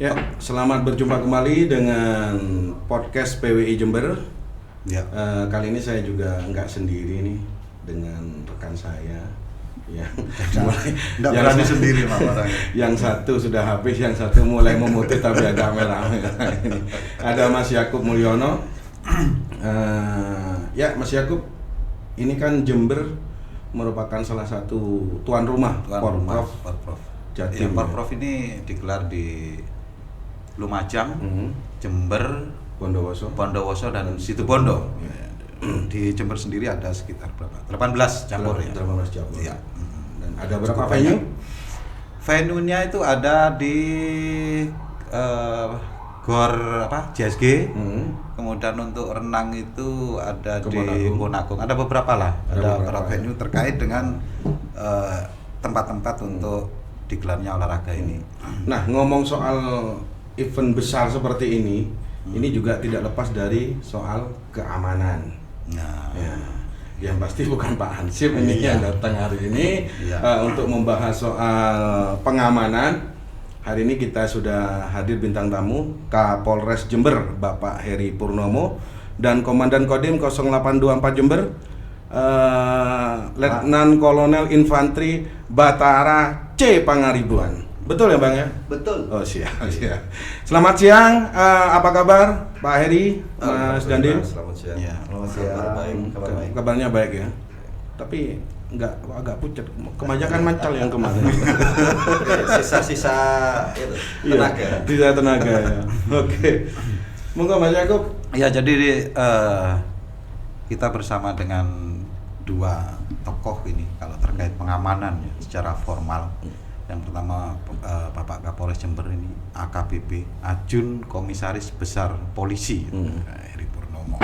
Ya, selamat berjumpa kembali dengan podcast PWI Jember. Ya. Kali ini saya juga nggak sendiri nih dengan rekan saya. Ya, Nggak berani sendiri orangnya. Yang satu sudah habis, yang satu mulai memutih tapi agak merah. Ada Mas Yakub Mulyono. Ya, Mas Yakub, ini kan Jember merupakan salah satu tuan rumah Porprov. Jatim. Porprov ini digelar di Lumajang, Jember, Bondowoso dan Situbondo. Di Jember sendiri ada sekitar berapa? 18 cabur ya. 18 cabur. Iya. Dan ada berapa venue? Venue-nya itu ada di Gor JSG. Kemudian untuk renang itu ada di Wonagung. Ada beberapa lah. Ada beberapa venue terkait dengan tempat-tempat untuk digelarnya olahraga ini. Nah, ngomong soal event besar seperti ini juga tidak lepas dari soal keamanan. Nah, yang pasti bukan Pak Hansip ini yang datang hari ini untuk membahas soal pengamanan. Hari ini kita sudah hadir bintang tamu Kapolres Jember Bapak Heri Purnomo dan Komandan Kodim 0824 Jember Letnan Kolonel Infantri Batara C. Pangaribuan. Betul ya Bang ya? betul. Oh siap. Selamat siang, apa kabar Pak Heri, Mas Dandim? Selamat siang. Ya. Selamat siang. Kabar baik. Kabarnya baik ya. Tapi agak pucat, kebanyakan mancal yang kemarin. Sisa-sisa itu tenaga. Sisa tenaga ya. Oke. Monggo Mas Yakub. Ya, jadi kita bersama dengan dua tokoh ini kalau terkait pengamanan ya, secara formal. Yang pertama Bapak Kapolres Jember ini AKBP Ajun Komisaris Besar Polisi Heri Purnomo.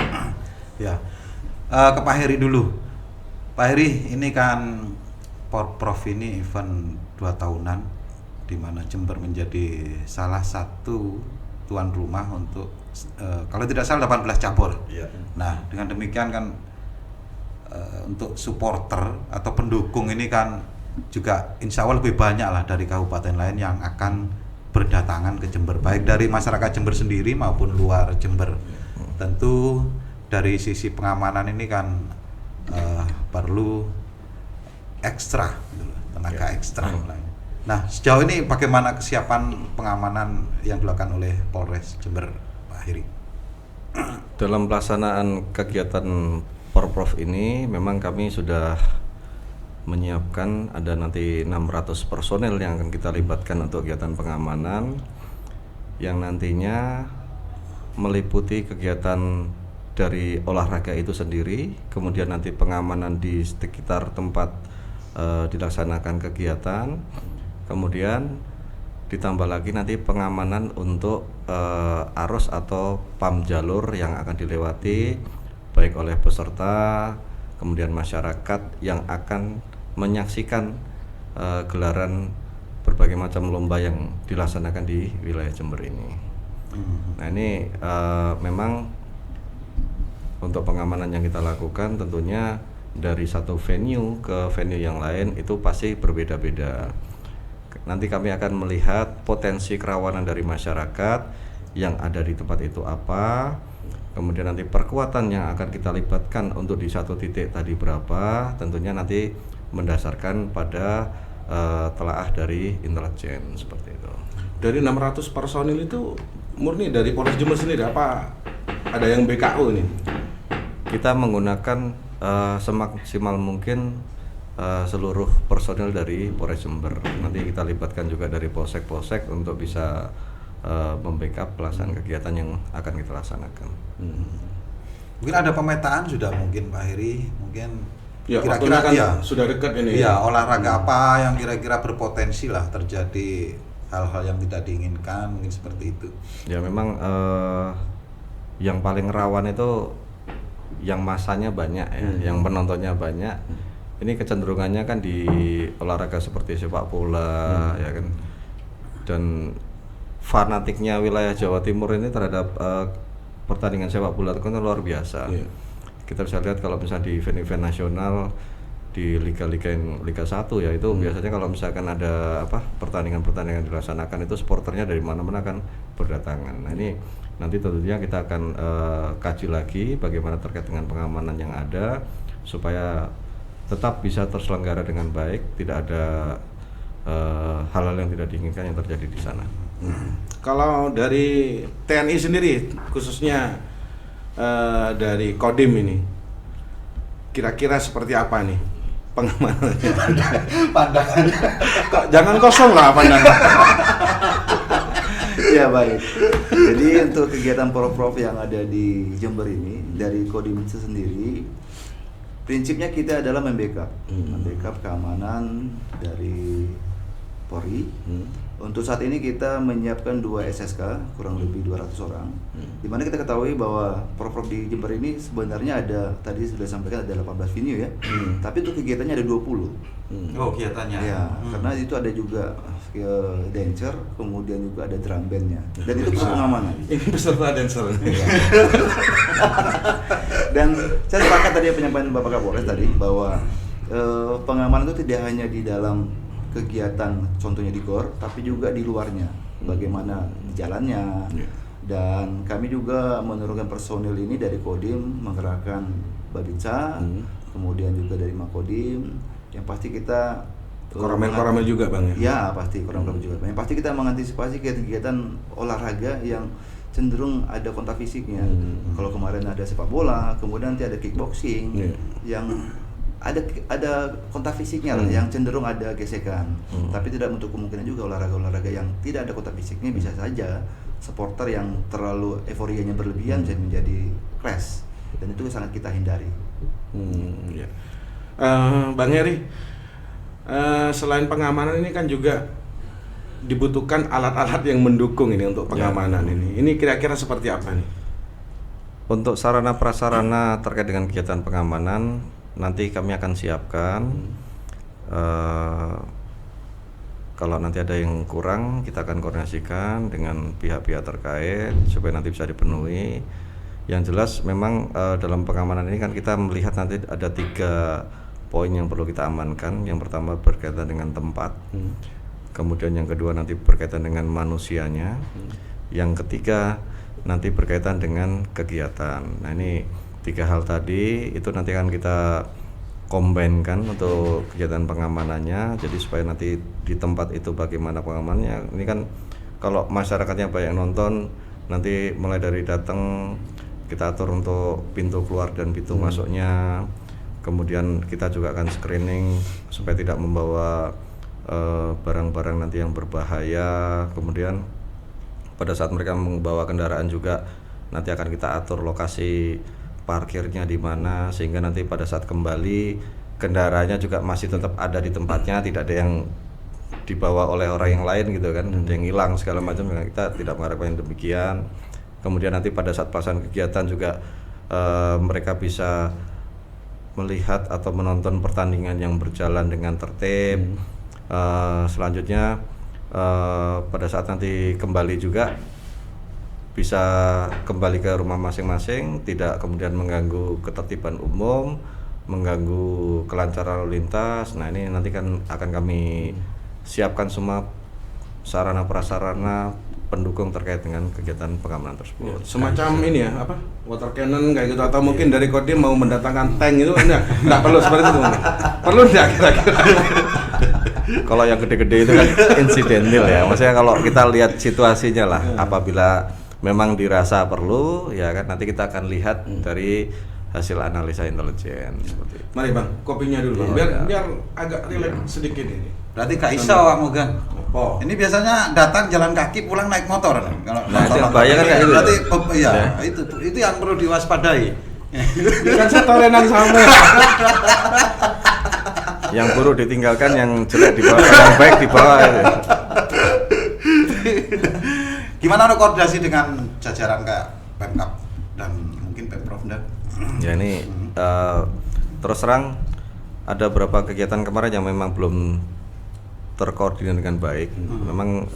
Ya, ke Pak Heri dulu. Pak Heri, ini kan Porprov ini event 2 tahunan di mana Jember menjadi salah satu tuan rumah untuk kalau tidak salah 18 cabur. Iya. Nah, dengan demikian kan untuk supporter atau pendukung ini kan juga insya Allah lebih banyak lah dari kabupaten lain yang akan berdatangan ke Jember, baik dari masyarakat Jember sendiri maupun luar Jember. Tentu dari sisi pengamanan ini kan perlu ekstra, tenaga ekstra. Nah, sejauh ini bagaimana kesiapan pengamanan yang dilakukan oleh Polres Jember, Pak Heri? Dalam pelaksanaan kegiatan Porprov ini memang kami sudah menyiapkan ada nanti 600 personel yang akan kita libatkan untuk kegiatan pengamanan yang nantinya meliputi kegiatan dari olahraga itu sendiri, kemudian nanti pengamanan di sekitar tempat dilaksanakan kegiatan, kemudian ditambah lagi nanti pengamanan untuk arus atau pam jalur yang akan dilewati baik oleh peserta, kemudian masyarakat yang akan menyaksikan gelaran berbagai macam lomba yang dilaksanakan di wilayah Jember ini. Nah, ini memang untuk pengamanan yang kita lakukan tentunya dari satu venue ke venue yang lain itu pasti berbeda-beda. Nanti kami akan melihat potensi kerawanan dari masyarakat yang ada di tempat itu apa, kemudian nanti perkuatan yang akan kita libatkan untuk di satu titik tadi berapa, tentunya nanti mendasarkan pada telaah dari intelijen seperti itu. Dari 600 personil itu murni dari Polres Jember sendiri apa ada yang BKU nih? Kita menggunakan semaksimal mungkin seluruh personil dari Polres Jember. Nanti kita libatkan juga dari polsek-polsek untuk bisa membackup pelaksanaan kegiatan yang akan kita laksanakan. Mungkin ada pemetaan sudah mungkin Pak Heri, mungkin Ya, kira-kira kan ya sudah dekat ini. Iya, olahraga apa yang kira-kira berpotensi lah terjadi hal-hal yang tidak diinginkan, mungkin seperti itu. Ya memang yang paling rawan itu yang masanya banyak ya, yang penontonnya banyak. Ini kecenderungannya kan di olahraga seperti sepak bola ya kan. Dan fanatiknya wilayah Jawa Timur ini terhadap pertandingan sepak bola itu kan luar biasa. Kita bisa lihat kalau misalnya di event-event nasional di Liga 1 ya, itu biasanya kalau misalkan ada pertandingan-pertandingan dilaksanakan itu supporternya dari mana-mana kan berdatangan. Nah ini nanti tentunya kita akan kaji lagi bagaimana terkait dengan pengamanan yang ada supaya tetap bisa terselenggara dengan baik, tidak ada hal-hal yang tidak diinginkan yang terjadi di sana. Kalau dari TNI sendiri khususnya dari Kodim ini kira-kira seperti apa nih pengamanannya? Pandangannya. Jangan kosong lah pandangan. Ya baik. Jadi untuk kegiatan Porprov yang ada di Jember ini dari Kodim itu sendiri, prinsipnya kita adalah membackup keamanan dari Polri. Untuk saat ini kita menyiapkan 2 SSK kurang lebih 200 orang. Dimana kita ketahui bahwa Porprov di Jember ini sebenarnya ada, tadi sudah disampaikan ada 18 venue ya. Tapi untuk kegiatannya ada 20. Oh, kegiatannya. Ya, karena itu ada juga dancer, kemudian juga ada drum bandnya. Dan itu perlu pengamanan. Ini peserta dancer. Dan saya sepakat tadi penyampaian Bapak Kapolres tadi bahwa pengamanan itu tidak hanya di dalam kegiatan contohnya di GOR, tapi juga di luarnya, bagaimana di jalannya. Dan kami juga menurunkan personil ini dari Kodim, menggerakkan Babinsa, kemudian juga dari Makodim. Yang pasti kita Koromel juga Bang ya? Ya pasti koromel juga. Yang pasti kita mengantisipasi kegiatan olahraga yang cenderung ada kontak fisiknya. Kalau kemarin ada sepak bola, kemudian nanti ada kickboxing yang ada kontak fisiknya lah, yang cenderung ada gesekan. Tapi tidak untuk kemungkinan juga olahraga yang tidak ada kontak fisiknya bisa saja supporter yang terlalu euforianya berlebihan bisa menjadi crash, dan itu sangat kita hindari. Bang Heri, selain pengamanan ini kan juga dibutuhkan alat-alat yang mendukung ini untuk pengamanan ini. Ini kira-kira seperti apa nih? Untuk sarana prasarana terkait dengan kegiatan pengamanan nanti kami akan siapkan. Kalau nanti ada yang kurang, kita akan koordinasikan dengan pihak-pihak terkait supaya nanti bisa dipenuhi. Yang jelas memang dalam pengamanan ini kan kita melihat nanti ada 3 poin yang perlu kita amankan. Yang pertama berkaitan dengan tempat, kemudian yang kedua nanti berkaitan dengan manusianya, yang ketiga nanti berkaitan dengan kegiatan. Nah ini 3 hal tadi itu nanti akan kita combine-kan untuk kegiatan pengamanannya. Jadi supaya nanti di tempat itu bagaimana pengamanannya. Ini kan kalau masyarakatnya banyak nonton, nanti mulai dari datang kita atur untuk pintu keluar dan pintu masuknya. Kemudian kita juga akan screening supaya tidak membawa barang-barang nanti yang berbahaya. Kemudian pada saat mereka membawa kendaraan juga nanti akan kita atur lokasi parkirnya di mana, sehingga nanti pada saat kembali kendaraannya juga masih tetap ada di tempatnya, tidak ada yang dibawa oleh orang yang lain gitu kan, ada yang hilang segala macam. Kita tidak mengharapkan yang demikian. Kemudian nanti pada saat pelaksanaan kegiatan juga mereka bisa melihat atau menonton pertandingan yang berjalan dengan tertib. Selanjutnya pada saat nanti kembali juga bisa kembali ke rumah masing-masing, tidak kemudian mengganggu ketertiban umum, mengganggu kelancaran lalu lintas. Nah ini nanti kan akan kami siapkan semua sarana prasarana pendukung terkait dengan kegiatan pengamanan tersebut. Semacam ini ya, apa? Water cannon kayak gitu, atau mungkin dari Kodim mau mendatangkan tank itu enggak perlu seperti itu. Perlu enggak kira-kira? Kalau yang gede-gede itu kan insidental ya. Maksudnya kalau kita lihat situasinya lah, apabila memang dirasa perlu, ya kan nanti kita akan lihat dari hasil analisa intelijen seperti itu. Mari Bang, kopinya dulu Bang. Biar agak rileks sedikit ini. Berarti Kak Iso kamu kan? Oh. Ini biasanya datang jalan kaki, pulang naik motor kan? Kalau bahaya kan kayak gitu. Berarti itu yang perlu diwaspadai. Kan setorenan sama. Yang buruk ditinggalkan, yang jelek dibawa, yang baik dibawa. Gimana koordinasi dengan jajaran kayak Pemkab dan mungkin Pemprov dan? Ya ini terus terang ada beberapa kegiatan kemarin yang memang belum terkoordinir dengan baik. Memang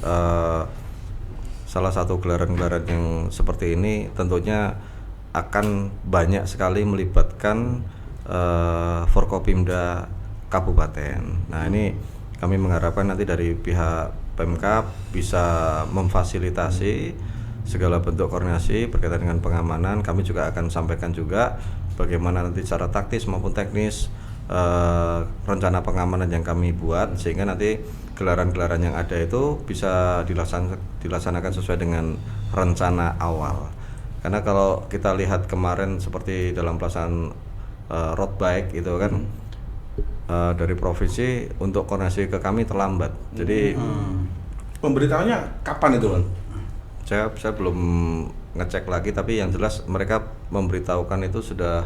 salah satu gelaran-gelaran yang seperti ini tentunya akan banyak sekali melibatkan Forkopimda kabupaten. Nah, ini kami mengharapkan nanti dari pihak Pemkab bisa memfasilitasi segala bentuk koordinasi berkaitan dengan pengamanan. Kami juga akan sampaikan juga bagaimana nanti secara taktis maupun teknis rencana pengamanan yang kami buat, sehingga nanti gelaran-gelaran yang ada itu bisa dilaksanakan sesuai dengan rencana awal. Karena kalau kita lihat kemarin seperti dalam pelaksanaan road bike itu kan dari provinsi untuk koordinasi ke kami terlambat. Jadi pemberitahuannya kapan itu, Bang? Saya belum ngecek lagi, tapi yang jelas mereka memberitahukan itu sudah,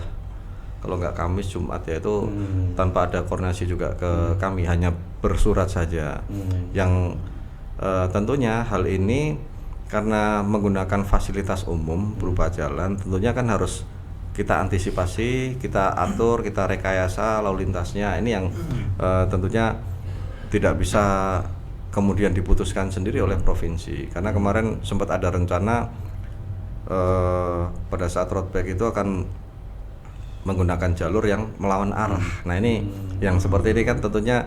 kalau nggak Kamis Jumat ya itu tanpa ada koordinasi juga ke kami, hanya bersurat saja. Yang tentunya hal ini karena menggunakan fasilitas umum berupa jalan, tentunya kan harus kita antisipasi, kita atur, kita rekayasa lalu lintasnya. Ini yang tentunya tidak bisa kemudian diputuskan sendiri oleh provinsi, karena kemarin sempat ada rencana pada saat road bike itu akan menggunakan jalur yang melawan arah. Nah, ini yang seperti ini kan tentunya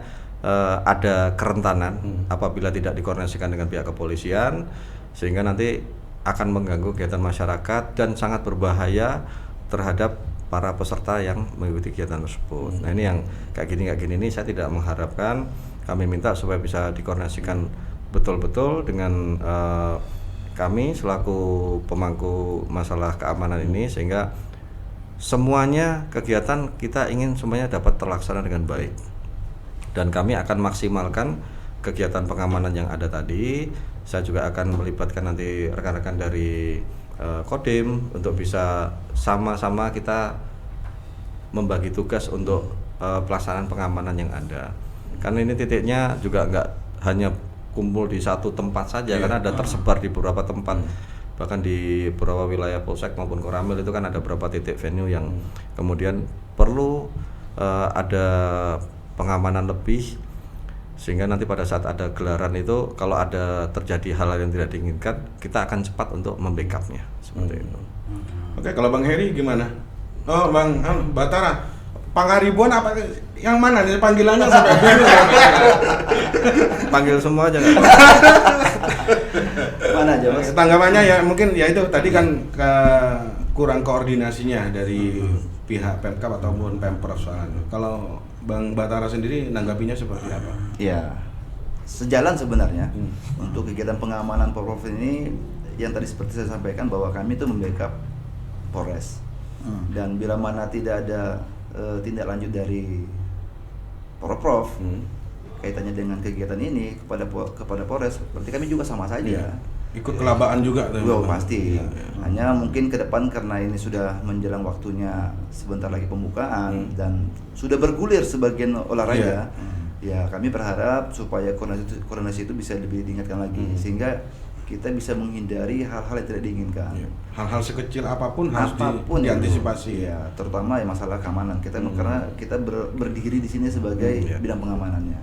ada kerentanan apabila tidak dikoordinasikan dengan pihak kepolisian, sehingga nanti akan mengganggu kegiatan masyarakat dan sangat berbahaya terhadap para peserta yang mengikuti kegiatan tersebut. Nah, ini yang kayak gini ini saya tidak mengharapkan. Kami minta supaya bisa dikoordinasikan betul-betul dengan kami selaku pemangku masalah keamanan ini, sehingga semuanya kegiatan kita ingin semuanya dapat terlaksana dengan baik. Dan kami akan maksimalkan kegiatan pengamanan yang ada tadi. Saya juga akan melibatkan nanti rekan-rekan dari Kodim untuk bisa sama-sama kita membagi tugas untuk pelaksanaan pengamanan yang ada. Karena ini titiknya juga nggak hanya kumpul di satu tempat saja, karena ada tersebar di beberapa tempat. Bahkan di beberapa wilayah Polsek maupun Koramil itu kan ada beberapa titik venue yang kemudian perlu ada pengamanan lebih, sehingga nanti pada saat ada gelaran itu kalau ada terjadi hal yang tidak diinginkan, kita akan cepat untuk membackupnya seperti itu. Oke, kalau Bang Heri gimana? Oh, Bang Batara, Pangaribuan apa yang mana nih panggilannya sampai begini? Panggil semua aja nggak? Mana aja, Mas? Tanggapannya ya mungkin ya itu tadi kan kurang koordinasinya dari pihak Pemkab ataupun Pemprov soalnya. Kalau Bang Batara sendiri nanggapinya seperti apa? Ya, sejalan sebenarnya untuk kegiatan pengamanan Porprov ini yang tadi seperti saya sampaikan bahwa kami itu membackup Polres. Dan bila mana tidak ada tindak lanjut dari Porprov kaitannya dengan kegiatan ini kepada Polres, berarti kami juga sama saja. Ya. Ikut kelabaan juga tuh. Oh, pasti. Hanya mungkin ke depan karena ini sudah menjelang waktunya sebentar lagi pembukaan dan sudah bergulir sebagian olahraga. Ya, kami berharap supaya koordinasi itu bisa lebih diingatkan lagi sehingga kita bisa menghindari hal-hal yang tidak diinginkan. Hal-hal sekecil apapun harus diantisipasi. Ya, terutama ya masalah keamanan. Karena kita berdiri di sini sebagai bidang pengamanannya.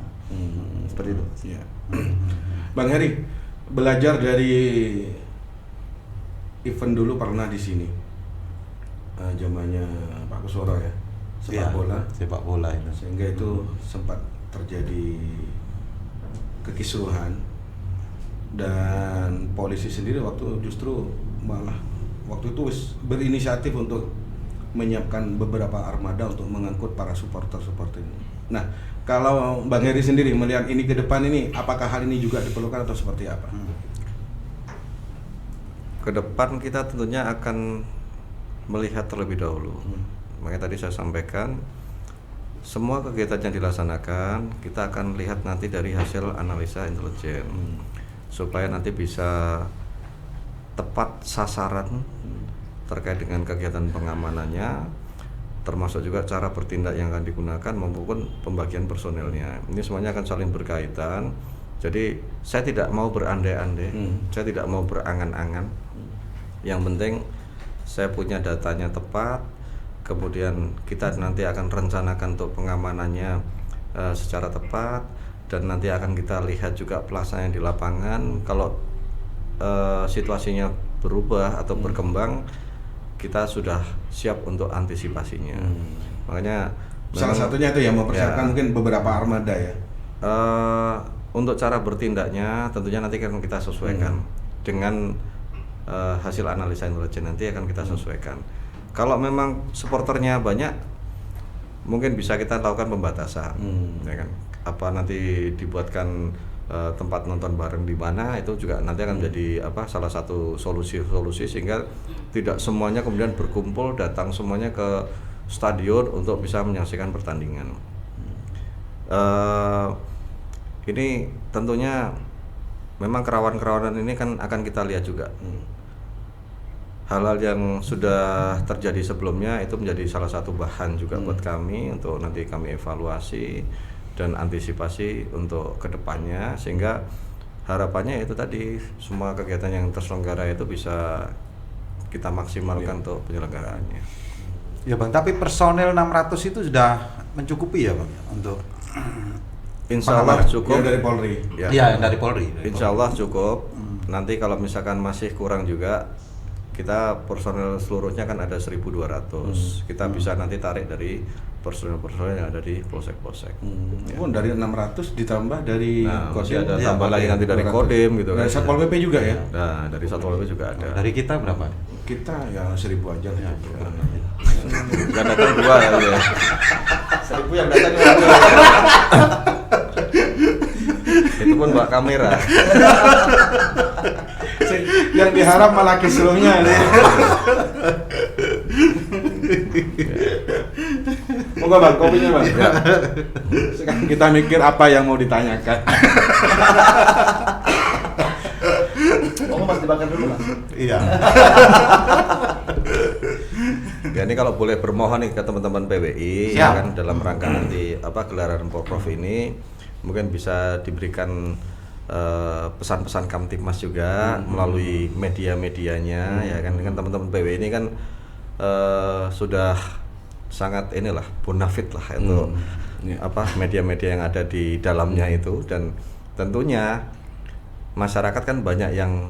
Seperti itu. Ya. Bang Heri, belajar dari event dulu pernah di sini. Zamannya Pak Kusworo ya. Sepak bola itu. Sehingga itu sempat terjadi kekisruhan. Dan polisi sendiri waktu itu berinisiatif untuk menyiapkan beberapa armada untuk mengangkut para supporter ini. Nah, kalau Bang Heri sendiri melihat ini ke depan ini, apakah hal ini juga diperlukan atau seperti apa? Ke depan kita tentunya akan melihat terlebih dahulu. Makanya tadi saya sampaikan, semua kegiatan yang dilaksanakan kita akan lihat nanti dari hasil analisa intelijen. Supaya nanti bisa tepat sasaran terkait dengan kegiatan pengamanannya, termasuk juga cara bertindak yang akan digunakan maupun pembagian personelnya. Ini semuanya akan saling berkaitan. Jadi saya tidak mau berandai-andai, saya tidak mau berangan-angan. Yang penting saya punya datanya tepat, kemudian kita nanti akan rencanakan untuk pengamanannya secara tepat. Dan nanti akan kita lihat juga pelaksanaan di lapangan. Kalau situasinya berubah atau berkembang, kita sudah siap untuk antisipasinya. Makanya Salah satunya itu yang mempersiapkan mungkin beberapa armada ya. Untuk cara bertindaknya tentunya nanti akan kita sesuaikan dengan hasil analisa intelijen, nanti akan kita sesuaikan. Kalau memang supporternya banyak, mungkin bisa kita lakukan pembatasan, ya kan? Apa nanti dibuatkan tempat nonton bareng di mana, itu juga nanti akan menjadi salah satu solusi sehingga tidak semuanya kemudian berkumpul datang semuanya ke stadion untuk bisa menyaksikan pertandingan. Ini tentunya memang kerawanan ini kan akan kita lihat juga. Hal-hal yang sudah terjadi sebelumnya itu menjadi salah satu bahan juga buat kami untuk nanti kami evaluasi dan antisipasi untuk kedepannya, sehingga harapannya itu tadi semua kegiatan yang terselenggara itu bisa kita maksimalkan untuk penyelenggaraannya. Ya Bang, tapi personel 600 itu sudah mencukupi ya Bang untuk Insya Allah cukup. Yang dari Polri. Iya, yang dari Polri. Insya Allah cukup. Nanti kalau misalkan masih kurang juga, kita personel seluruhnya kan ada 1.200. Kita bisa nanti tarik dari personel yang ada di polsek-polsek. Dari 600 ditambah dari Kodim, ada tambah lagi nanti dari Kodim gitu kan. Dari Satpol PP juga ya? Nah, dari Satpol PP juga ada. Dari kita berapa? Kita ya 1.000 aja lah. Yang datang 2 ya. 1.000 yang datang 2. Itu pun bawa kamera. Yang diharap malah kisruhnya nih. Moga Bang, kopinya Bang. Ya. Sekarang kita mikir apa yang mau ditanyakan. Mas dibakar dulu Mas. Iya. Ya ini kalau boleh bermohon nih ke teman-teman PWI ya kan, dalam rangka nanti gelaran Porprov ini mungkin bisa diberikan pesan-pesan Kamtibmas juga melalui media-medianya ya kan, dengan teman-teman PWI ini kan sudah sangat bonafit lah itu media-media yang ada di dalamnya itu, dan tentunya masyarakat kan banyak yang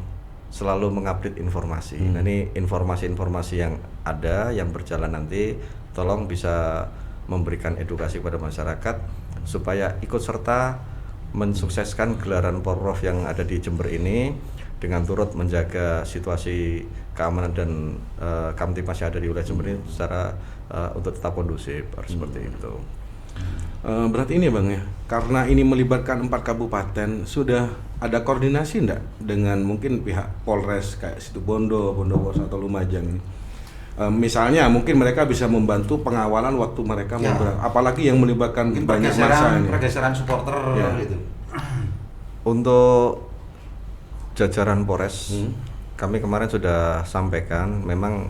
selalu mengupdate informasi. Nah ini informasi-informasi yang ada yang berjalan nanti tolong bisa memberikan edukasi kepada masyarakat supaya ikut serta mensukseskan gelaran Porprov yang ada di Jember ini dengan turut menjaga situasi keamanan dan Kamtibmas yang ada di wilayah Jember ini secara untuk tetap kondusif, seperti itu. Berarti ini Bang ya, karena ini melibatkan 4 kabupaten, sudah ada koordinasi enggak dengan mungkin pihak Polres kayak Situbondo, Bondowoso atau Lumajang ini? Misalnya mungkin mereka bisa membantu pengawalan waktu mereka apalagi yang melibatkan banyak massa ini. Pergeseran supporter gitu. Untuk jajaran Polres, kami kemarin sudah sampaikan, memang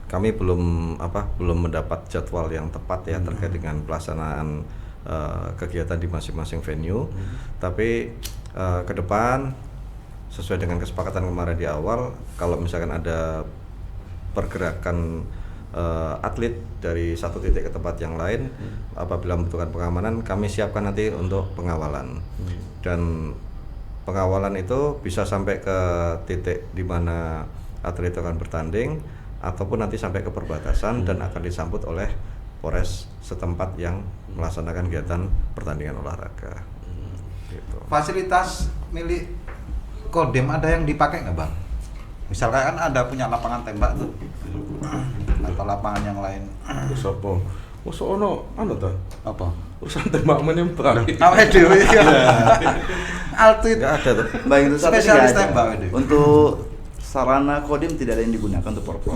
kami belum mendapat jadwal yang tepat ya terkait dengan pelaksanaan kegiatan di masing-masing venue. Tapi ke depan sesuai dengan kesepakatan kemarin di awal, kalau misalkan ada pergerakan atlet dari satu titik ke tempat yang lain, apabila membutuhkan pengamanan, kami siapkan nanti untuk pengawalan. Dan pengawalan itu bisa sampai ke titik di mana atlet itu akan bertanding, ataupun nanti sampai ke perbatasan dan akan disambut oleh Polres setempat yang melaksanakan kegiatan pertandingan olahraga. Gitu. Fasilitas milik Kodim ada yang dipakai nggak Bang? Misalkan kan ada punya lapangan tembak tuh atau lapangan yang lain. Terus apa? Ono tuh? Apa? Urusan tembak menembak. Awake dhewe ya. Altitude Nggak ada tuh. Baik, itu spesialis tembak itu. Untuk sarana Kodim tidak ada yang digunakan untuk Porprov.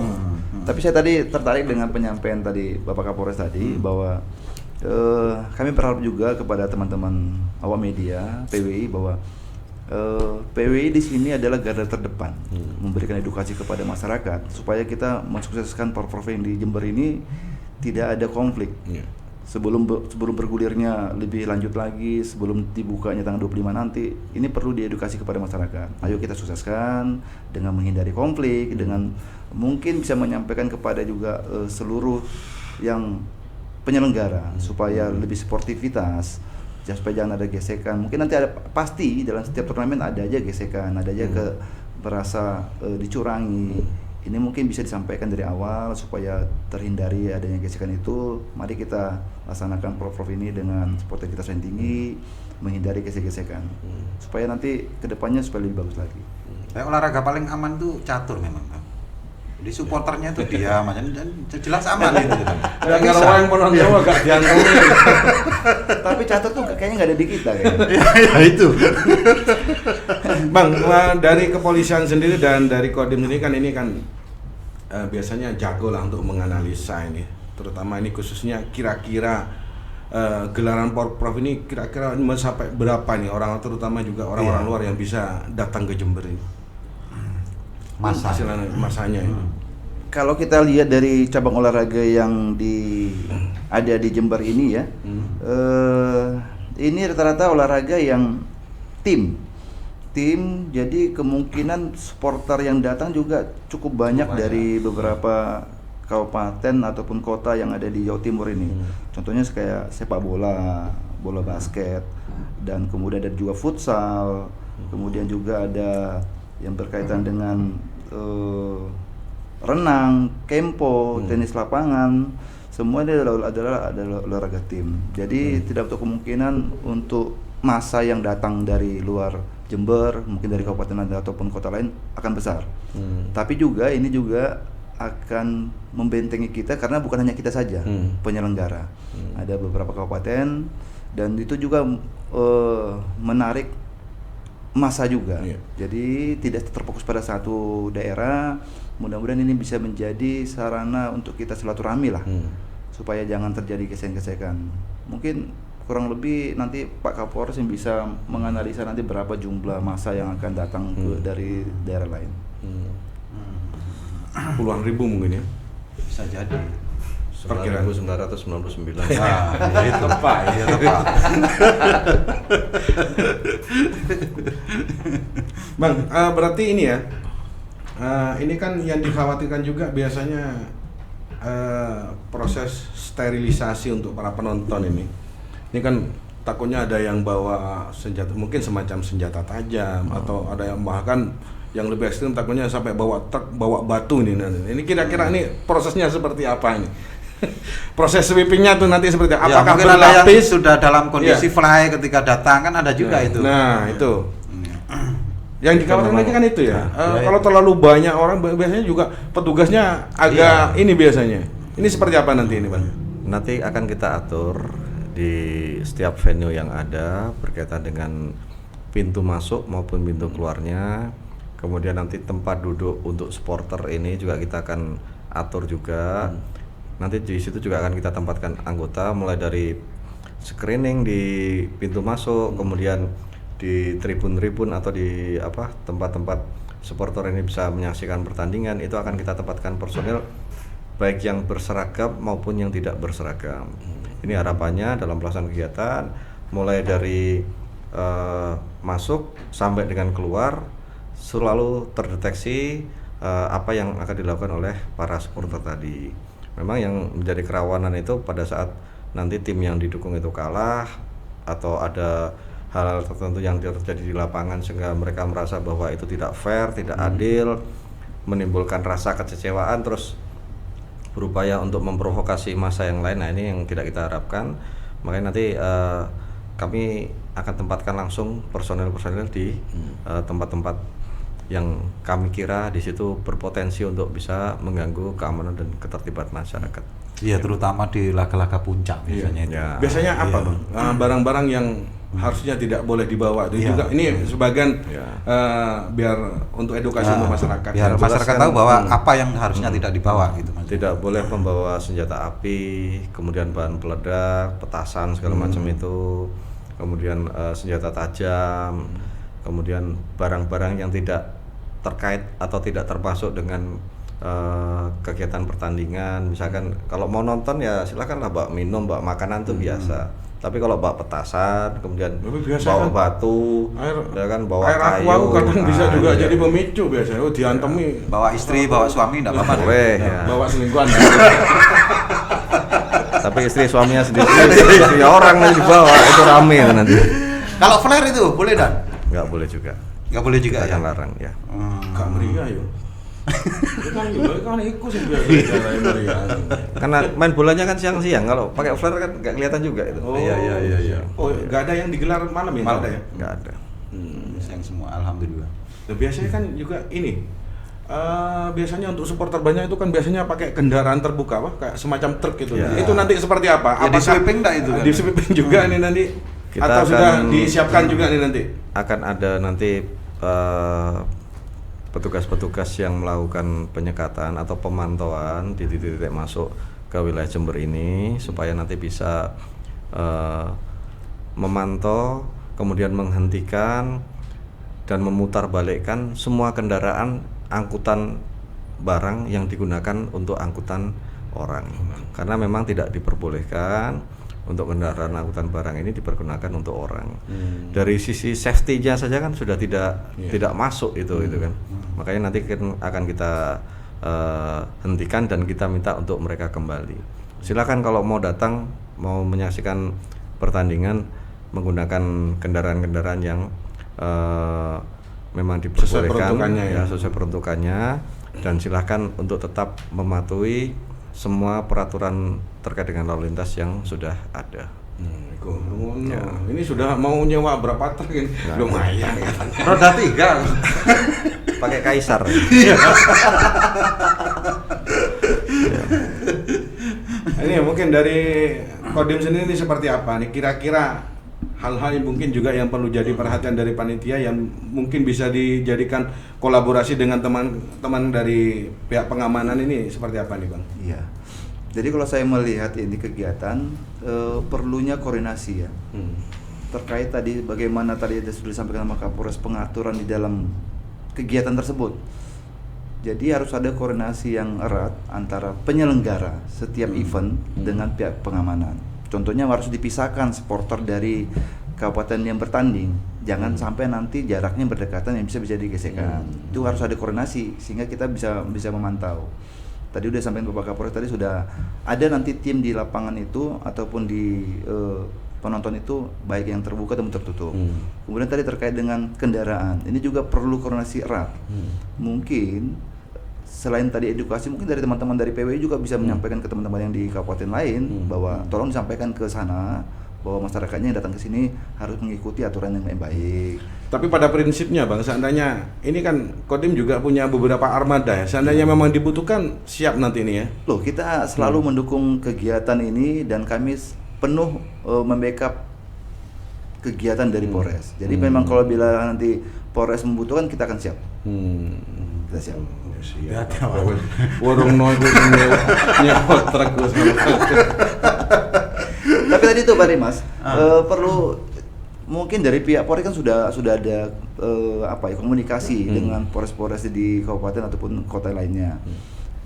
Tapi saya tadi tertarik dengan penyampaian tadi Bapak Kapolres tadi bahwa kami berharap juga kepada teman-teman awak media PWI bahwa PWI di sini adalah garda terdepan memberikan edukasi kepada masyarakat supaya kita mensukseskan Porprov yang di Jember ini tidak ada konflik. Sebelum bergulirnya lebih lanjut lagi, sebelum dibukanya tanggal 25 nanti, ini perlu diedukasi kepada masyarakat. Ayo kita sukseskan dengan menghindari konflik, dengan mungkin bisa menyampaikan kepada juga seluruh yang penyelenggara supaya lebih sportivitas, supaya jangan ada gesekan. Mungkin nanti ada, pasti dalam setiap turnamen ada aja gesekan, ada aja berasa dicurangi. ini mungkin bisa disampaikan dari awal supaya terhindari adanya gesekan itu. Mari kita laksanakan Prof ini dengan sportivitas yang tinggi, menghindari gesek-gesekan supaya nanti kedepannya supaya lebih bagus lagi. Olahraga paling aman tuh catur memang, Bang. Di supporternya tuh diam aja, jelas aman itu. Ya kalau orang penonton agak diantongin. Tapi catur tuh kayaknya nggak ada di kita kayaknya. Ya itu. Bang, dari kepolisian sendiri dan dari Kodim sendiri kan ini kan biasanya jago lah untuk menganalisa ini, terutama ini khususnya kira-kira gelaran Porprov ini kira-kira sampai berapa nih orang, terutama juga orang-orang luar yang bisa datang ke Jember ini? Masanya. Kalau kita lihat dari cabang olahraga yang ada di Jember ini ya, ini rata-rata olahraga yang tim, jadi kemungkinan supporter yang datang juga cukup banyak dari beberapa kabupaten ataupun kota yang ada di Jawa Timur ini. Contohnya kayak sepak bola, bola basket, dan kemudian ada juga futsal, kemudian juga ada yang berkaitan dengan renang, kempo, tenis lapangan, semua ini adalah olahraga tim. Jadi tidak untuk kemungkinan untuk massa yang datang dari luar Jember, mungkin dari kabupaten ataupun kota lain akan besar. Tapi juga ini juga akan membentengi kita karena bukan hanya kita saja penyelenggara. Ada beberapa kabupaten dan itu juga menarik massa juga. Jadi tidak terfokus pada satu daerah. Mudah-mudahan ini bisa menjadi sarana untuk kita silaturahmi lah, supaya jangan terjadi gesek-gesekan. Mungkin kurang lebih nanti Pak Kapolres yang bisa menganalisa nanti berapa jumlah massa yang akan datang dari daerah lain. Puluhan ribu mungkin ya? Bisa jadi. 9.999. Itu tepat. Iya tepat. Bang, berarti ini ya, ini kan yang dikhawatirkan juga biasanya proses sterilisasi untuk para penonton ini. Ini kan takutnya ada yang bawa senjata, mungkin semacam senjata tajam, atau ada yang bahkan yang lebih ekstrim takutnya sampai bawa truk, bawa batu ini. Ini kira-kira ini prosesnya seperti apa ini? Proses sweepingnya tuh nanti seperti apa? Ya, apakah mungkin ada yang berlapis? sudah dalam kondisi fly ketika datang kan ada juga itu. Nah itu yang dikhawatirkan lagi kan itu ya. Kalau terlalu banyak orang biasanya juga petugasnya agak ini biasanya. Ini seperti apa nanti ini, Bang? Nanti akan kita atur di setiap venue yang ada berkaitan dengan pintu masuk maupun pintu keluarnya. Kemudian nanti tempat duduk untuk supporter ini juga kita akan atur juga. Nanti di situ juga akan kita tempatkan anggota mulai dari screening di pintu masuk, kemudian di tribun-tribun atau di tempat-tempat supporter ini bisa menyaksikan pertandingan, itu akan kita tempatkan personel baik yang berseragam maupun yang tidak berseragam. Ini harapannya dalam pelaksanaan kegiatan mulai dari masuk sampai dengan keluar selalu terdeteksi apa yang akan dilakukan oleh para supporter tadi. Memang yang menjadi kerawanan itu pada saat nanti tim yang didukung itu kalah atau ada hal-hal tertentu yang terjadi di lapangan sehingga mereka merasa bahwa itu tidak fair, tidak adil, menimbulkan rasa kekecewaan terus berupaya untuk memprovokasi massa yang lain. Nah ini yang tidak kita harapkan. Makanya nanti kami akan tempatkan langsung personel-personel di tempat-tempat yang kami kira di situ berpotensi untuk bisa mengganggu keamanan dan ketertiban masyarakat. Iya, terutama di laga-laga puncak biasanya itu. Ya. Biasanya apa, Bang? Barang-barang yang harusnya tidak boleh dibawa. Itu juga ini sebagian biar untuk edukasi untuk masyarakat. Biar masyarakat tahu bahwa apa yang harusnya tidak dibawa gitu. Tidak boleh membawa senjata api, kemudian bahan peledak, petasan segala macam itu, kemudian senjata tajam, kemudian barang-barang yang tidak terkait atau tidak termasuk dengan kegiatan pertandingan. Misalkan kalau mau nonton ya silakanlah bawa minum, bawa makanan itu biasa. Tapi kalau bawa petasan, kemudian bawa kan batu, ya kan bawa air kayu, aqua kadang bisa juga jadi pemicu biasanya. Diantemi. Bawa istri, bawa suami enggak apa-apa. Boleh, ya. Bawa selingkuhan. Tapi istri suaminya sendiri, istri orang yang dibawa itu rame itu nanti. Kalau flare itu boleh dan? Nggak boleh juga. Nggak boleh juga Kita ya. akan larang ya. Gak meriah yo. Kan ikut sih biasa meriah. Karena main bolanya kan siang-siang, kalau pakai flare kan nggak kelihatan juga itu. Oh Iya. Oh, nggak ada yang digelar malam ya? Nggak ada ya? Nggak ada. Siang semua, alhamdulillah. Nah, biasanya kan juga ini biasanya untuk supporter banyak itu kan biasanya pakai kendaraan terbuka, kayak semacam truk gitu. Ya. Itu nanti seperti apa? Ya, di sweeping nggak itu kan? Di sweeping juga nih nanti. Kita Atau sudah akan- disiapkan juga nih nanti? Akan ada nanti petugas-petugas yang melakukan penyekatan atau pemantauan di titik-titik masuk ke wilayah Jember ini supaya nanti bisa memantau, kemudian menghentikan dan memutarbalikkan semua kendaraan angkutan barang yang digunakan untuk angkutan orang. Karena memang tidak diperbolehkan untuk kendaraan angkutan barang ini dipergunakan untuk orang. Dari sisi safety-nya saja kan sudah tidak masuk itu kan. Makanya nanti akan kita hentikan dan kita minta untuk mereka kembali. Silakan kalau mau datang, mau menyaksikan pertandingan menggunakan kendaraan-kendaraan yang memang diperbolehkan sesuai peruntukannya, dan silakan untuk tetap mematuhi semua peraturan terkait dengan lalu lintas yang sudah ada. Ya. Ini sudah mau nyewa berapa truk ini? Lumayan ya. Roda 3. Pakai Kaisar. Ini mungkin dari Kodim sendiri seperti apa nih? Kira-kira hal-hal yang mungkin juga yang perlu jadi perhatian dari panitia yang mungkin bisa dijadikan kolaborasi dengan teman-teman dari pihak pengamanan ini seperti apa nih Bang? Iya. Jadi kalau saya melihat ini kegiatan perlunya koordinasi ya. Terkait tadi bagaimana tadi sudah disampaikan sama Kapolres pengaturan di dalam kegiatan tersebut. Jadi harus ada koordinasi yang erat antara penyelenggara setiap event dengan pihak pengamanan. Contohnya harus dipisahkan supporter dari kabupaten yang bertanding. Jangan sampai nanti jaraknya berdekatan yang bisa digesekkan. Itu harus ada koordinasi sehingga kita bisa memantau. Tadi udah sampaikan Bapak Kapolres tadi sudah ada nanti tim di lapangan itu ataupun di penonton itu baik yang terbuka ataupun tertutup. Kemudian tadi terkait dengan kendaraan, ini juga perlu koordinasi erat. Mungkin selain tadi edukasi, mungkin dari teman-teman dari PWI juga bisa menyampaikan ke teman-teman yang di kabupaten lain bahwa tolong disampaikan ke sana bahwa masyarakatnya yang datang ke sini harus mengikuti aturan yang baik. Tapi pada prinsipnya Bang, seandainya ini kan Kodim juga punya beberapa armada ya. Seandainya memang dibutuhkan, siap nanti ini ya. Loh, kita selalu mendukung kegiatan ini dan kami penuh membackup kegiatan dari Polres. Jadi memang kalau bila nanti Polres membutuhkan, kita akan siap. Kita siap. Siap. Warung noy nyewa truk. Tapi tadi itu Pak Rimas, perlu mungkin dari pihak Polres kan sudah ada komunikasi dengan Polres-Polres di kabupaten ataupun kota lainnya.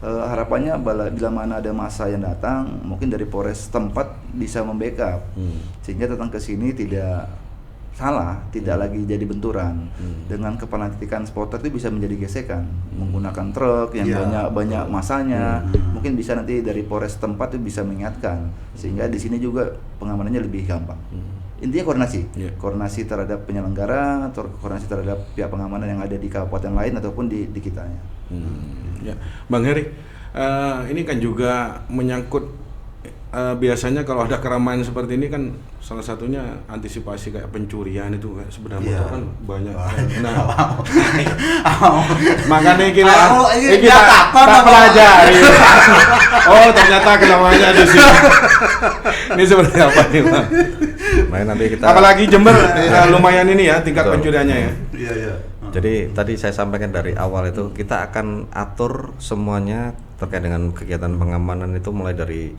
Harapannya bila mana ada masa yang datang, mungkin dari Polres tempat bisa membackup sehingga datang ke sini tidak salah, tidak lagi jadi benturan. Dengan kepenatikan supporter itu bisa menjadi gesekan menggunakan truk yang banyak masanya. Mungkin bisa nanti dari Polres tempat itu bisa mengingatkan sehingga di sini juga pengamanannya lebih gampang. Intinya koordinasi terhadap penyelenggara atau koordinasi terhadap pihak pengamanan yang ada di kabupaten lain ataupun di kitanya. Ya, Bang Heri, ini kan juga menyangkut biasanya kalau ada keramaian seperti ini kan salah satunya antisipasi kayak pencurian itu kayak sebenarnya kan banyak. Nah, makanya kita pelajari. Oh, ternyata keramaiannya di sini. Ini seperti apa nih, Bang? Nanti kita Apalagi Jember lumayan ini ya tingkat pencuriannya ya. Iya. Jadi tadi saya sampaikan dari awal itu kita akan atur semuanya terkait dengan kegiatan pengamanan itu mulai dari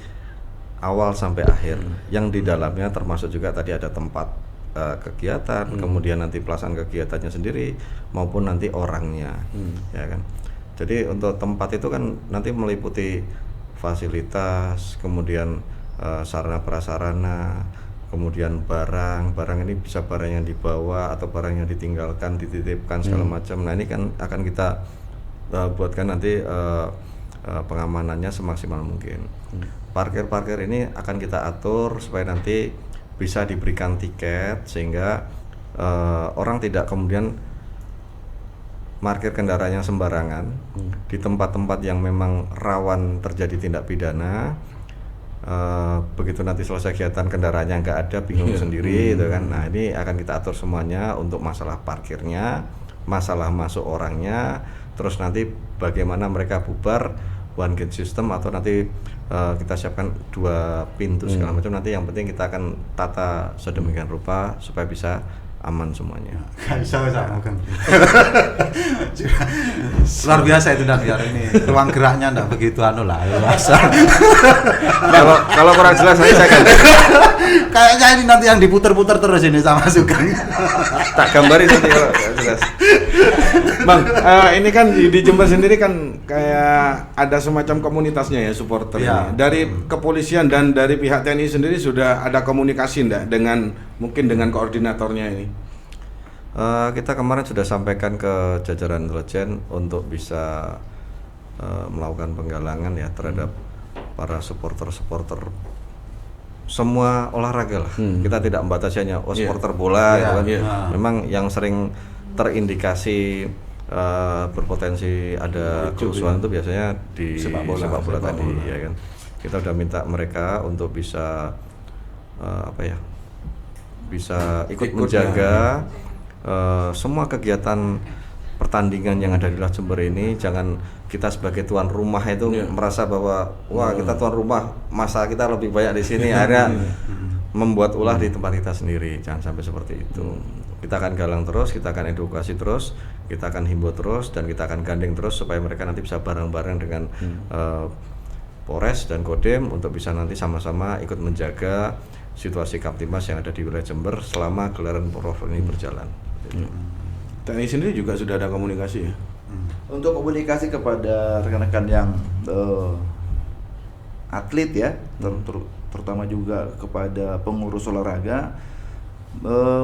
awal sampai akhir. Yang di dalamnya termasuk juga tadi ada tempat kegiatan, kemudian nanti pelaksanaan kegiatannya sendiri maupun nanti orangnya, ya kan. Jadi untuk tempat itu kan nanti meliputi fasilitas, kemudian sarana prasarana, kemudian barang ini bisa barang yang dibawa atau barang yang ditinggalkan, dititipkan segala macam. Nah ini kan akan kita buatkan nanti pengamanannya semaksimal mungkin. Parkir ini akan kita atur supaya nanti bisa diberikan tiket sehingga orang tidak kemudian parkir kendaraan yang sembarangan di tempat-tempat yang memang rawan terjadi tindak pidana. Begitu nanti selesai kegiatan kendaraannya nggak ada, bingung sendiri gitu kan. Nah, ini akan kita atur semuanya untuk masalah parkirnya, masalah masuk orangnya, terus nanti bagaimana mereka bubar, one gate system atau nanti kita siapkan 2 pintu segala macam. Nanti yang penting kita akan tata sedemikian rupa supaya bisa aman semuanya. Bisa mungkin. Luar biasa itu, dan biar ini ruang geraknya enggak begitu lah. Kalau kurang jelas saya ganti. Kayaknya ini nanti yang diputer-puter terus ini sama Sugeng. Tak gambarin nanti kalau jelas. Bang, ini kan di Jember sendiri kan kayak ada semacam komunitasnya ya, supporternya. Dari kepolisian dan dari pihak TNI sendiri sudah ada komunikasi enggak dengan mungkin dengan koordinatornya ini? Kita kemarin sudah sampaikan ke jajaran intelijen untuk bisa melakukan penggalangan ya terhadap para supporter semua olahraga lah. Kita tidak membatasi hanya supporter bola gitu kan. Memang yang sering terindikasi berpotensi ada kerusuhan itu biasanya di sepak bola tadi ya kan. Kita udah minta mereka untuk bisa bisa ikut menjaga semua kegiatan pertandingan yang ada di wilayah Jember ini. Jangan kita sebagai tuan rumah itu merasa bahwa wah kita tuan rumah, masa kita lebih banyak di sini, akhirnya membuat ulah di tempat kita sendiri. Jangan sampai seperti itu. Kita akan galang terus, kita akan edukasi terus, kita akan himbau terus, dan kita akan gandeng terus supaya mereka nanti bisa bareng-bareng dengan Polres dan Kodim untuk bisa nanti sama-sama ikut menjaga situasi Kamtimas yang ada di wilayah Jember selama gelaran Porprov ini berjalan. TNI sendiri juga sudah ada komunikasi ya? Untuk komunikasi kepada rekan-rekan yang atlet ya, terutama juga kepada pengurus olahraga,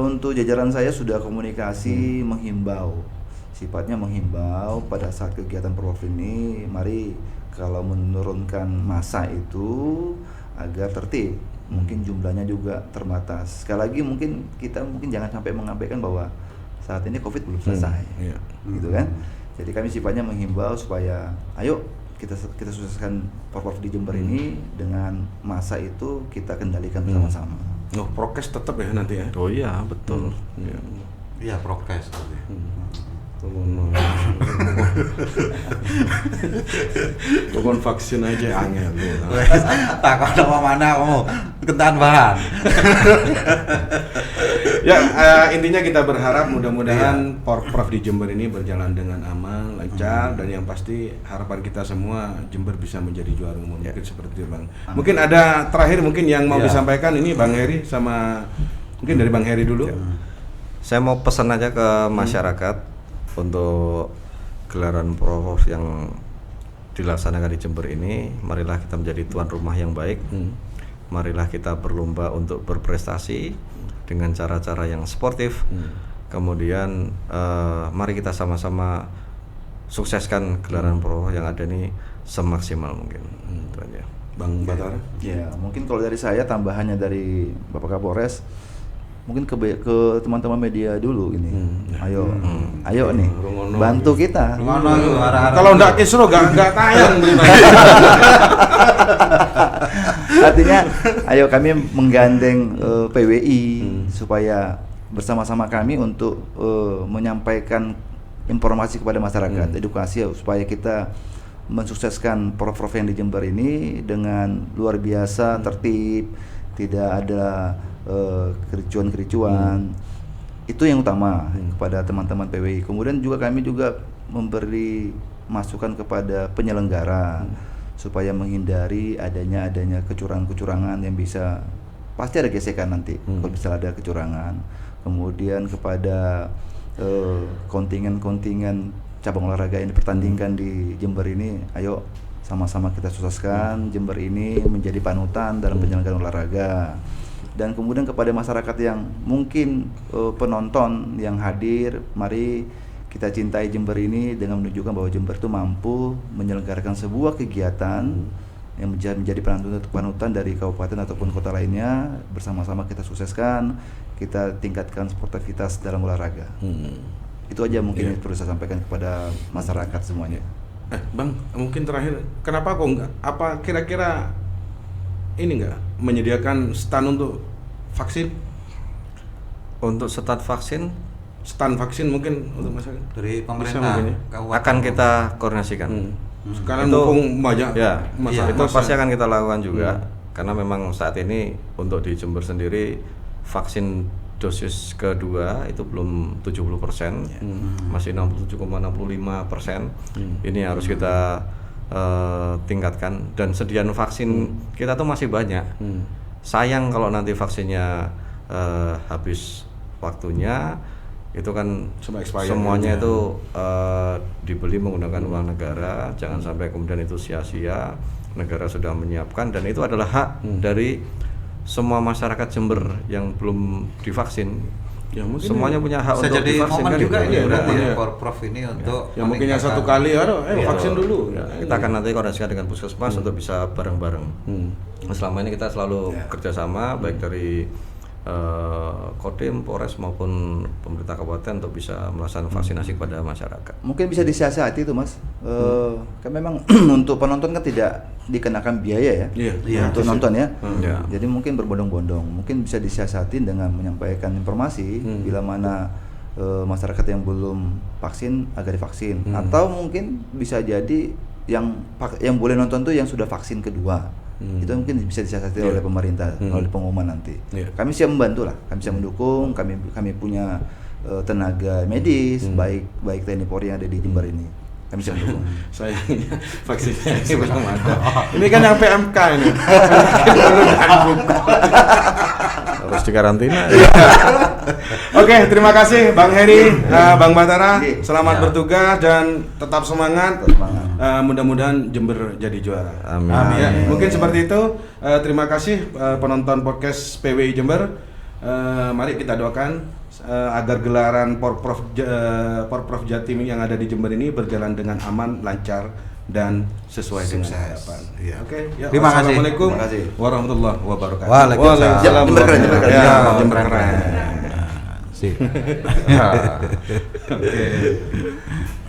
untuk jajaran saya sudah komunikasi menghimbau, sifatnya menghimbau pada saat kegiatan Porprov ini, mari kalau menurunkan massa itu agar tertib. Mungkin jumlahnya juga terbatas. Sekali lagi mungkin kita jangan sampai mengabaikan bahwa saat ini COVID belum selesai, gitu kan? Jadi kami sifatnya menghimbau supaya ayo kita sukseskan Porprov di Jember ini dengan masa itu kita kendalikan bersama-sama. Oh, prokes tetap ya nanti ya? Oh iya, betul. Iya, prokes. Bukan vaksin aja angel. Tak ada mana kamu ketahan bahan. Ya, intinya kita berharap mudah-mudahan Porprov di Jember ini berjalan dengan aman, lancar, dan yang pasti harapan kita semua Jember bisa menjadi juara umum. Mungkin seperti itu, Bang. Mungkin ada terakhir mungkin yang mau disampaikan ini Bang Heri sama mungkin dari Bang Heri dulu. Saya mau pesan aja ke masyarakat untuk gelaran Porprov yang dilaksanakan di Jember ini, marilah kita menjadi tuan rumah yang baik. Marilah kita berlomba untuk berprestasi dengan cara-cara yang sportif. Kemudian mari kita sama-sama sukseskan gelaran Porprov yang ada ini semaksimal mungkin. Itu aja. Bang Batara? Ya, mungkin kalau dari saya tambahannya dari Bapak Kapolres, mungkin ke teman-teman media dulu ini. Ayo nih, bantu kita. Kalau enggak kisruh enggak tayang berita. Artinya ayo kami menggandeng PWI supaya bersama-sama kami untuk menyampaikan informasi kepada masyarakat, edukasi supaya kita mensukseskan Porprov yang di Jember ini dengan luar biasa, tertib, tidak ada kericuan-kericuan. Itu yang utama kepada teman-teman PWI. Kemudian juga kami juga memberi masukan kepada penyelenggara supaya menghindari adanya kecurangan-kecurangan yang bisa, pasti ada gesekan nanti kalau bisa ada kecurangan. Kemudian kepada kontingen-kontingen cabang olahraga yang dipertandingkan di Jember ini, ayo sama-sama kita sukseskan Jember ini menjadi panutan dalam penyelenggaraan olahraga. Dan kemudian kepada masyarakat yang mungkin penonton yang hadir, mari kita cintai Jember ini dengan menunjukkan bahwa Jember itu mampu menyelenggarakan sebuah kegiatan yang menjadi panutan dari kabupaten ataupun kota lainnya. Bersama-sama kita sukseskan, kita tingkatkan sportivitas dalam olahraga. Itu aja mungkin Iya. yang perlu saya sampaikan kepada masyarakat semuanya. Bang, mungkin terakhir, kenapa kok nggak? Apa kira-kira ini nggak menyediakan stand untuk vaksin? Untuk start vaksin Stand vaksin mungkin untuk masyarakat? Dari Bisa pemerintah mungkin ya? kabupaten. akan kita koordinasikan. Sekarang Itu- mumpung banyak Ya, masyarakat. itu pasti akan kita lakukan juga karena memang saat ini untuk di Jember sendiri vaksin dosis kedua itu belum 70%, masih 67,65%. Ini harus kita tingkatkan dan sediaan vaksin kita tuh masih banyak. Sayang kalau nanti vaksinnya habis waktunya, itu kan Semua expired semuanya ya. itu dibeli menggunakan uang negara. Jangan sampai kemudian itu sia-sia. Negara sudah menyiapkan dan itu adalah hak dari semua masyarakat Jember yang belum divaksin. Ya, mungkin Semuanya punya hak Bisa untuk jadi divaksin momen kan juga gitu. ini Iya, berarti momen, ya, ya. Prof ini untuk Ya mungkin yang satu meningkatkan- kali vaksin Betul. dulu. Ya, kita akan nanti koordinasikan dengan puskesmas untuk bisa bareng-bareng. Selama ini kita selalu kerjasama baik dari Kodim, Polres maupun pemerintah kabupaten untuk bisa melaksanakan vaksinasi kepada masyarakat. Mungkin bisa disiasati itu Mas. Kan memang untuk penonton kan tidak dikenakan biaya ya. Iya. Untuk nonton ya. Ya. Jadi mungkin berbondong-bondong. Mungkin bisa disiasati dengan menyampaikan informasi bila mana masyarakat yang belum vaksin agar divaksin. Atau mungkin bisa jadi yang boleh nonton tuh yang sudah vaksin kedua. Itu mungkin bisa disiasati oleh pemerintah, oleh pengumuman nanti. Iya. Kami siap membantu lah, kami siap mendukung, kami punya tenaga medis, baik TNI Polri yang ada di Jember ini. Kami siap mendukung. Sayangnya vaksinnya ini belum ada. Ini kan yang PMK ini. Harus dikarantina. Oke, terima kasih Bang Heri, Bang Batara. Oke. Selamat Ya. bertugas dan tetap semangat. Tetap semangat. Mudah-mudahan Jember jadi juara. Amin. Ya, mungkin seperti itu. Terima kasih penonton podcast PWI Jember. Mari kita doakan agar gelaran Porprov Jatim yang ada di Jember ini berjalan dengan aman, lancar dan sesuai dengan Sukses. harapan. Iya. Oke, ya, Terima kasih. Wassalamualaikum Terima kasih. warahmatullahi wabarakatuh. Waalaikumsalam. Jember keren, Jember keren. Ya, Ya, Jember keren. keren. Sip. Oke.